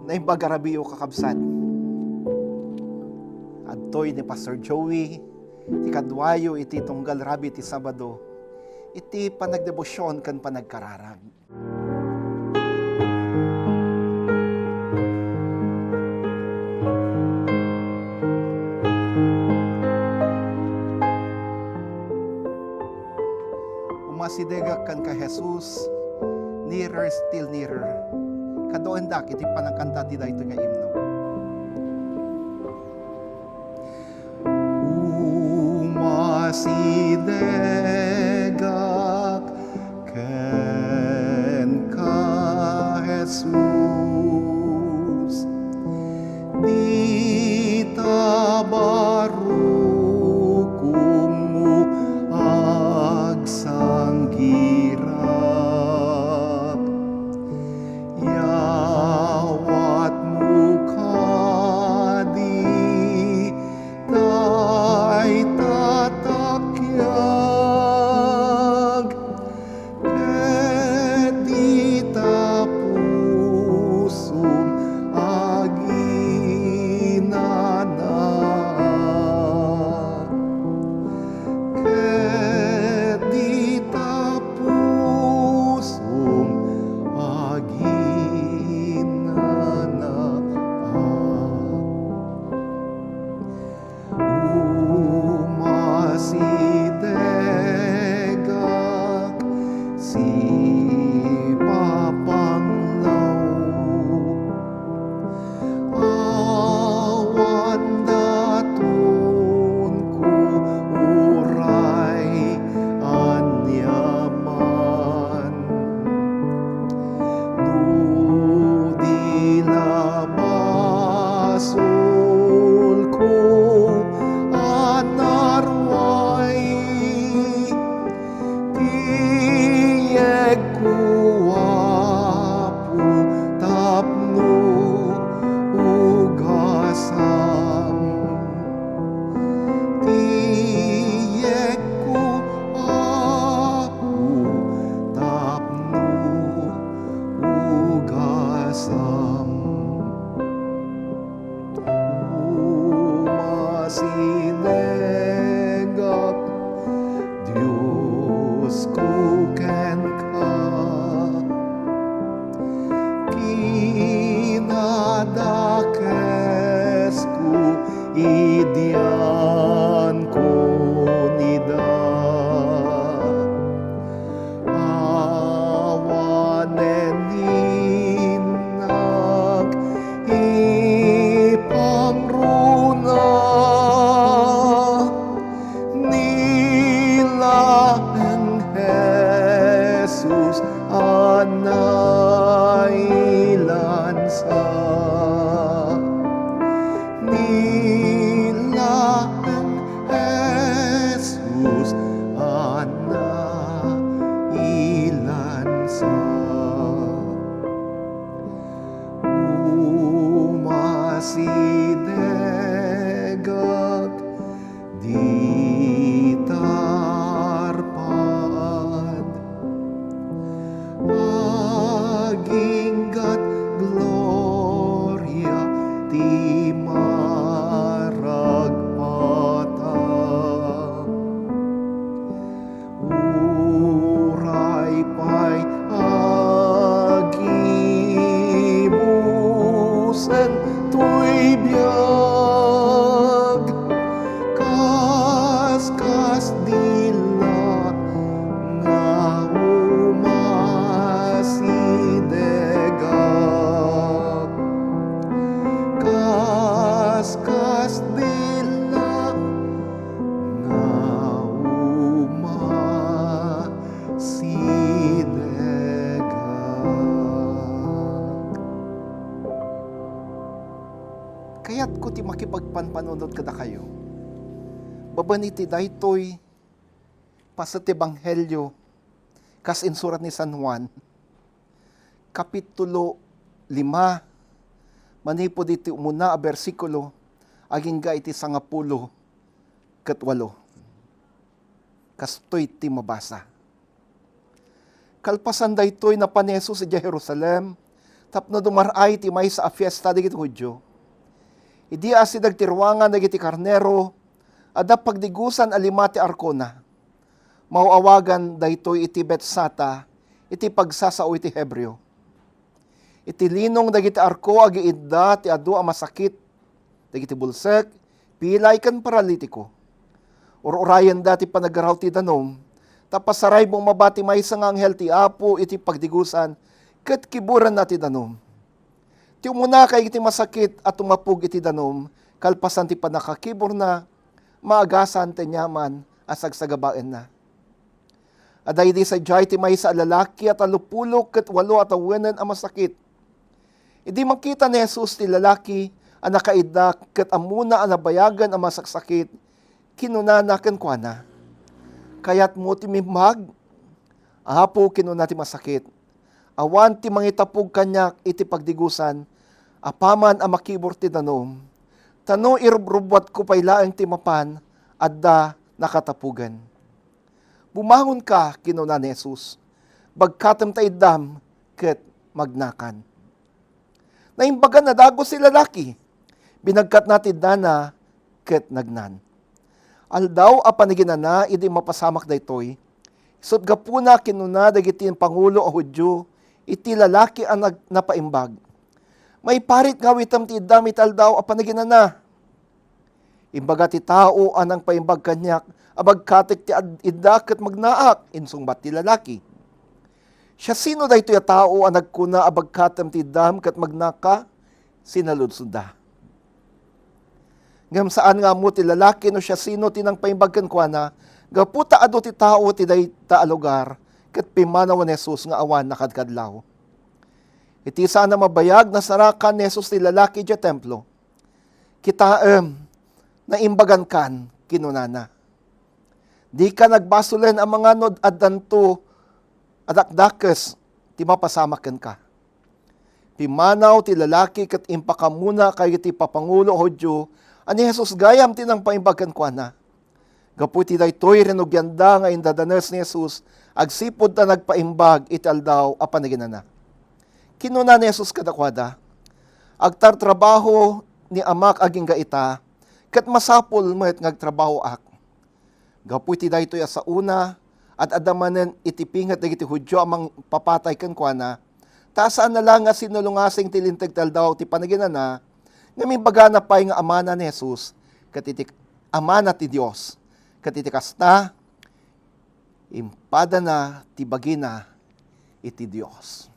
na imbagarabiyo kakabsat. Adtoy ni Pastor Joey, ti kadwayo iti tunggal rabi ti Sabado, iti panagdebosyon kan panagkararag. Umasidegak kan ka Jesus, nearer, still nearer. Kadoan dak, iti panangkanta ti dayto nga imno. Umasidegak ken ka Jesus, di tabarukong mo agsanggirak, yawat mo kadi tay tatakyag, ket di tapusum aginana, ket di tapusum aginana. Umasidegak si papanglaw, awan daton ko uray anyaman, di labasul ko anarway, tiyeg ko apo tapno ugasam, tiyeg ko apo tapno ugasam. Umasidegak Diyos ko ken ka, kinadakes ko idian ko nida, awanen ninak ipangruna, nila ang Jesus anailansa, nila ang Jesus anailansa. Umasidegak di tarpad, aginggat gloria ti maragpata, uray pa'y agibusen tuy biag, kas dila nga umasidegak, kas dila nga umasidegak. Kaya't ko ti makipagpanpanunod kada kayo, babaniti daytoy pasat ebanghelyo kas insurat ni San Juan, kapitulo 5, manipod iti umuna a bersikulo, aging ga iti 10 ket 8. Kastoy ti mabasa. Kalpasan daytoy na paneso sa Jerusalem, Tapno dumaray ti may sa fiesta dagiti Hudyo. Idi asi dagtirwangan dagiti karnero, adda pagdigusan alima ti arkona. Mauawagan daytoy iti Betsata, iti pagsasao iti Hebreo. Iti linong dagiti arko agi idda ti adu a masakit, dagiti bulsek, pilay kan paralitiko. Urayan dati panagaraw ti danom, tapasaray mong mabati may sang anghel ti Apo iti pagdigusan, ket kiburan na ti danom. Ti umuna kay iti masakit at tumapug iti danom, kalpasan ti panakakibur na, maagasan ti nyaman asagsagabaen na. Aday di sa jay ti may sa lalaki at alupulok ket walo at awenan ang masakit. Idi makita ni Jesus ti lalaki, ang nakaida ket amuna ang nabayagan ang masaksakit, kinunana ken kuana. Kayat mo ti mimag, apo kinuna ti masakit. Awan ti mangitapog kanyak iti pagdigusan, apaman ang makibor ti danom. Tano irubrubwat ko paylaeng ti mapan, adda nakatapugan. Bumangon ka, kinuna ni Jesus. Bagkatem ta idam, ket magnakan. Naimbagan na dago si lalaki. Binagkat natin na, ket nagnan. Aldaw a paniginana, idi mapasamak daytoy. Isot gapuna kinuna dagiti Pangulo o Hudyo, iti lalaki ang napaimbag. May parit nga witam ti idam italdaw a paniginana. Imbaga ti tao anang paimbag kanyak, abagkatik ti idda ket magnaak, insungbat ti lalaki. Siya sino daytoy a tao ang nagkuna abagkatem ti iddam ket magnaka, sinaludsunda. Ngam saan nga mo ti lalaki no siya sino tinang paimbagkan kuana, gaputa ado ti tao ti dayta a lugar, ket pimanaw ni Jesus nga awan nakadkadlaw. Iti sana mabayag na sarakan ni Jesus ti lalaki di templo. Kitaem, na imbagan kan, kinunana. Di ka nagbasulen ang mga nod addanto adakdakes, ti mapasamaken ka. Pimanaw ti lalaki ket impakamuna kay ti papangulo Hudyo, ani Jesus gayam tinang paimbagan kuana. Gaputi daytoy renugyanda nga indadanes ni Jesus, agsipod ta nagpaimbag italdaw a panaginana. Kinuna ni Jesus kadakwada, agtartrabaho ni amak aging gaita, ket masapul met ngagtrabaho ak. Gaputi daytoy sa una, at adamanen itipingat dagiti Hudyo amang papatay ken kuana, taasaan na lang nga sinulungasing tilintag taldaw ti panaginana, nga mibaga na pay nga amana ni Jesus, katitik amana ti Dios, katitikas na, impada na ti bagina iti Dios.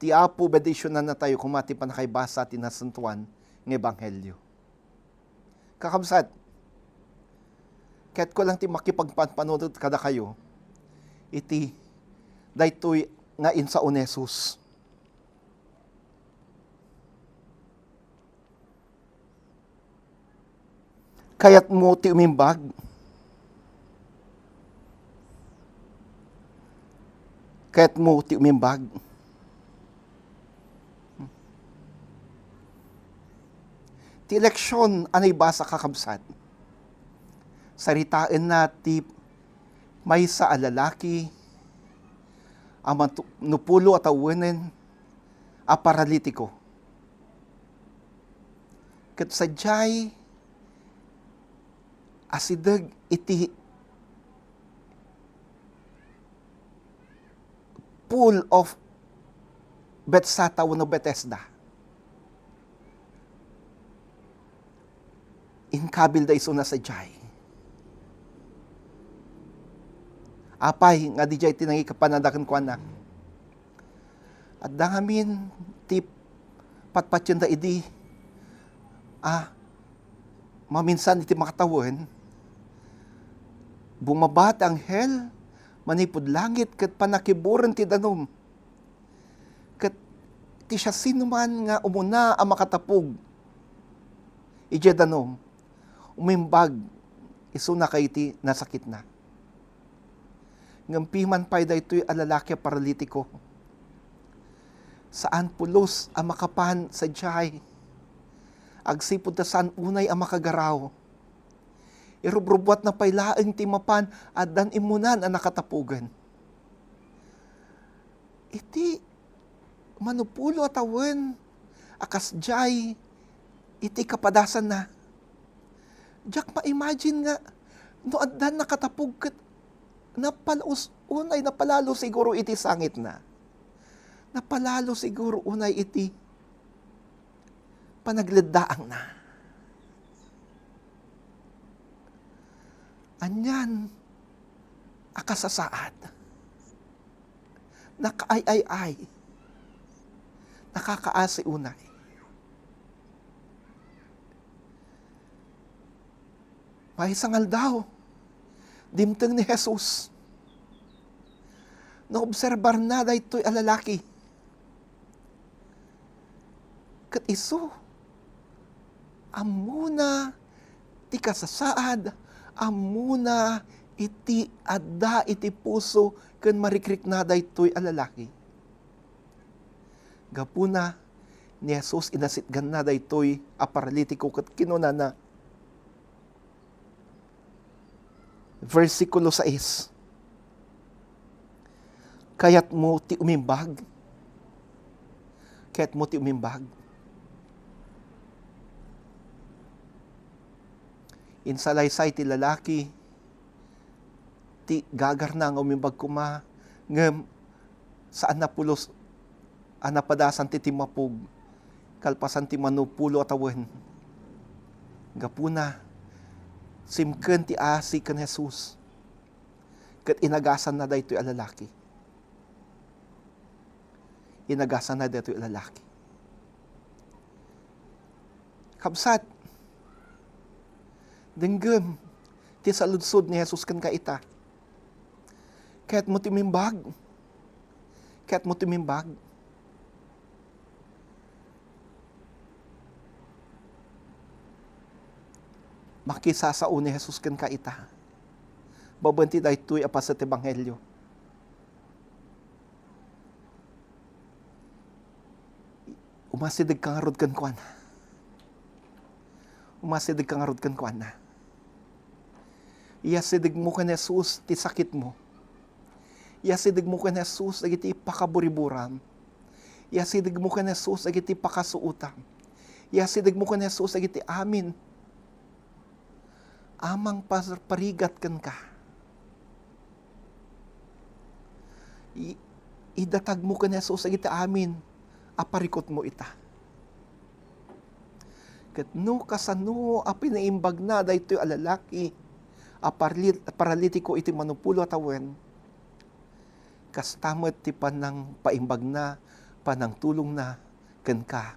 Ti Apo bedisyonan na tayo kumati panakaybasa ti nasantuan ng Ebanghelyo. Kakabsat, kahit ko lang ti makipagpanpanunod kada kayo, iti daytoy nga insaon ni Jesus. Kayat mo ti umimbag, kayat mo ti umimbag, ti leksyon anay basa kakabsat. Saritain na ti may sa alalaki, ang nupulo at awanen, a paralitiko. Kat sadyay, asidag iti pool of Betsata wano Bethesda. Inkabil da iso na sadyay. Apay, nga di jay tinangi kapanadakan ko anak. At dangamin, tip, patpatyan da idi, maminsan iti makatawan, bumabat ang hel, manipod langit, kat panakiburan ti danom. Kat ti siya sinuman nga umuna ang makatapog. Ije danom, umimbag, iso na kay ti nasakit na. Ngampiman pa'y daytoy alalaki paralitiko. Saan pulos ang makapan sa jay? Agsipod ta saan unay ang makagaraw. Irubrubwat na paylaeng timapan at dan imunan ang nakatapugan. Iti manupulo atawan, akas jay, iti kapadasan na. Diyak ma-imagine nga, no addan nakatapog kat, napalalo siguro iti sangit na. Napalalo siguro unay iti panagleddaang na. Anyan, akasasaad. Nakaay-ay-ay. Nakakaasi unay. May sangal daw, dimteng ni Jesus. Naobserbar na da ito'y alalaki. Kat iso, amuna ti kasasaad, amuna iti adda iti puso ken marikrik na da ito'y alalaki. Gapuna ni Jesus inasitgan na da ito'y aparalitiko kat kinuna na. Versikulo 6. Kaya't mo ti umimbag. Kaya't mo ti umimbag. Insalaysay ti lalaki, ti gagar na nga umimbag kuma, ngem saan napulos, anapadasan ti timapog, kalpasan ti manupulo atawen. Gapuna, simken ti asi kan Jesus, kat inagasan na daytoy alalaki. Inagasan na daytoy alalaki. Kabsat, denggem, ti saludsod ni Jesus kan kaita. Kaya't mo timimbag. Kaya't mo timimbag. Makisasao ni Jesus kan kaita. Babanti daytoy apas sa Ebanghelyo. Umasidig kang arod kan kuan. Umasidig kang arod kan kuan na. Iyasidig mo kan Jesus ti sakit mo. Iyasidig mo kan Jesus agiti pakaburiburam. Iyasidig mo kan Jesus agiti pakasuutam. Iyasidig mo kan Jesus agiti amin. Amang parigat kan ka. Idatag mo kan Jesus agiti amin. Aparikot mo ita. Kat no kasano apinaimbag na daytoy alalaki paralitiko iti manupulo atawen kastamet ti panang paimbag na panang tulong na ken ka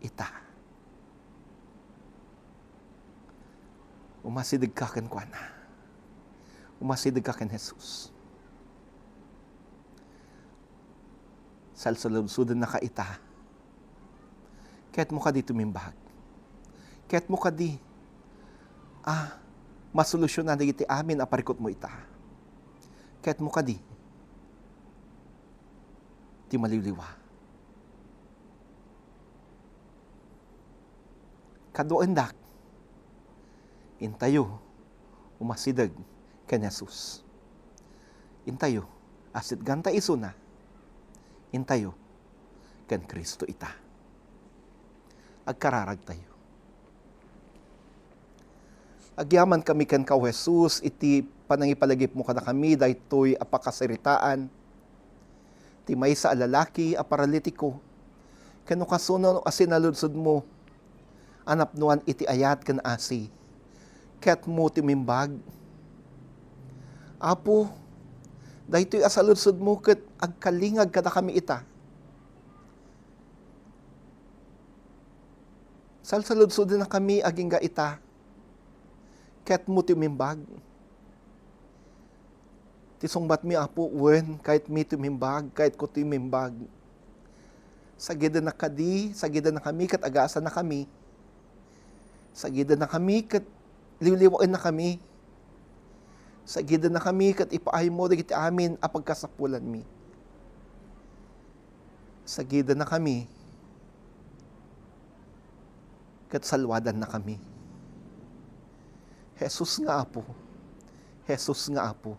ita. Umasidig ka ken kuana. Umasidig ka ken Jesus. Salsaludsudan na ka ita. Kaya't mo ka di tumimbag. Kaya't mo ka di, masolusyonan na iti amin, aparikot mo ita. Kaya't mo ka di, ti maliliwa. Kadoendak, intayo, umasidag ken Jesus. Intayo, asit ganta iso na, intayo, ken Kristo ita. Agkararag tayo. Agyaman kami kan ka Jesus, iti panangipalagip mo kada kami, daytoy apakasiritaan, ti may sa alalaki, aparalitiko, kano kasuno asinaludsod mo, anapnuan iti ayat kan asi, ket mo timimbag. Apo, daytoy asaludsod mo, ket agkalingag kada kami ita. Salsaludsod na kami aging ga ita. Ket mo timimbag. Tisungbat mi apo, wen, kahit mi tumimbag, kahit ko tumimbag. Sagida na kadi, sagida na kami, kat agaasa na kami. Sagida na kami, kat liwliwain na kami. Sagida na kami, kat ipaay mo, dagiti amin, apagkasapulan mi. Sagida na kami, kat salwadan na kami. Jesus nga apo. Jesus nga apo.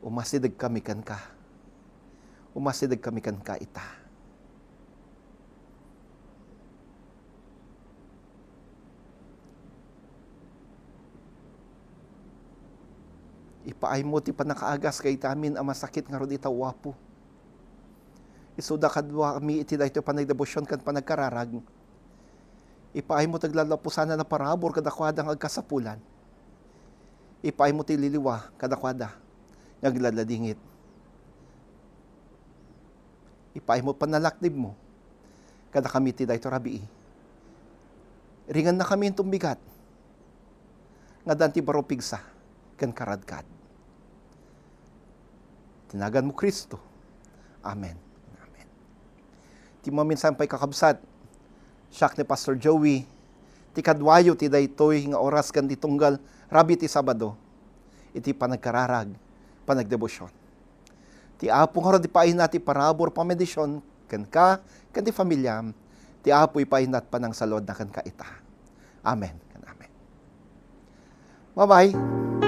Umasidag kami kan ka. Umasidag kami kan ka ita. Ipaay mo ti panakaagas kay tamin ang masakit nga ron itawapo. Isuda kadwa kami iti dayto panagdebosyon kan panagkararag. Ipaay mo taglalapusan na parabor kadakwada ang agkasapulan. Ipaay mo ti liliwa kadakwada ngagladladingit. Ipaay mo panalaknib mo kada kami ti dayto rabii. Ringan na kami itong bigat nga danti baro pigsa kan karadkad. Tinagan mo Kristo. Amen. Amen. Ti maminsan pa'y kakabsat, siyak ni Pastor Joey, ti kadwayo ti daytoy nga oras kan ditunggal, rabi ti Sabado, iti panagkararag, panagdebosyon. Ti apo nga di paay nati parabor pamedisyon, kan ka, kan ti familyam, ti apo ipainat pa ng salod na kan ka ita. Amen. Amen. Bye-bye.